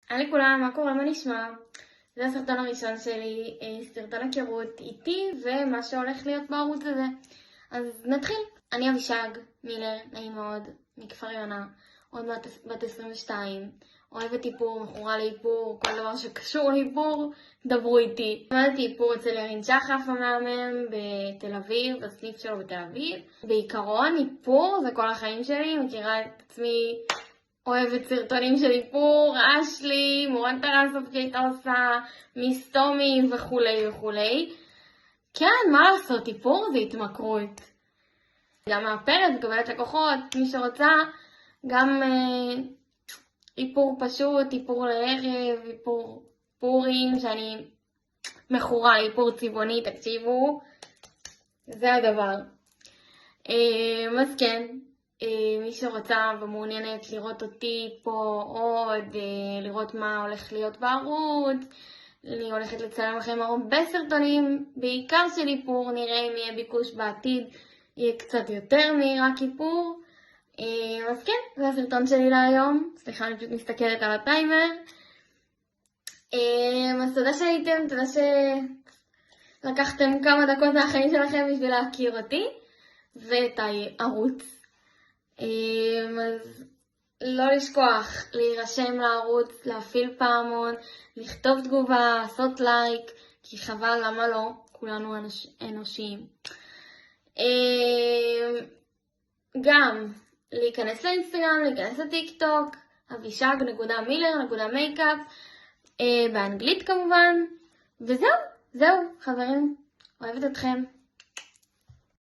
היי לכולם, מה קורה? מה נשמע? זה הסרטון הראשון שלי, סרטון היכרות איתי ומה שהולך להיות בערוץ הזה. אז נתחיל. אני אבישג מילר, נעים מאוד, מכפר יונה, עוד בת 22, אוהבת איפור, מכורה לאיפור, כל דבר שקשור לאיפור, דברו איתי. למדתי איפור אצל ירין שחף המאמן בתל אביב, בסניף שלו בתל אביב. בעיקרון איפור זה כל החיים שלי, מכירה את עצמי אוהבת סרטונים של איפור, אשלי, מורן טרסוב שהייתה עושה, מיסטומי וכולי וכולי. כן, מה לעשות, איפור זה התמכרות. גם מהפרק, מקבלת לקוחות, מי שרוצה, גם איפור פשוט, איפור לערב, איפור פורים, שאני מכורה איפור צבעוני, תקשיבו, זה הדבר. אז כן. מי שרוצה ומעוניינת לראות אותי פה עוד, לראות מה הולך להיות בערוץ, אני הולכת לצלם לכם הרבה סרטונים, בעיקר של איפור, נראה אם יהיה ביקוש בעתיד, יהיה קצת יותר מרק איפור. אז כן, זה הסרטון שלי להיום, סליחה אני פשוט מסתכלת על הטיימר. אז תודה שהייתם, תודה שלקחתם כמה דקות מהחיים שלכם בשביל להכיר אותי ואת הערוץ. אז לא לשכוח להירשם לערוץ, להפעיל פעמון, לכתוב תגובה, לעשות לייק, כי חבל, למה לא? כולנו אנושיים. גם להיכנס לאינסטגרם, להיכנס לטיק טוק, אבישג.מילר.מייקאפ, באנגלית כמובן. וזהו, חברים, אוהבת אתכם.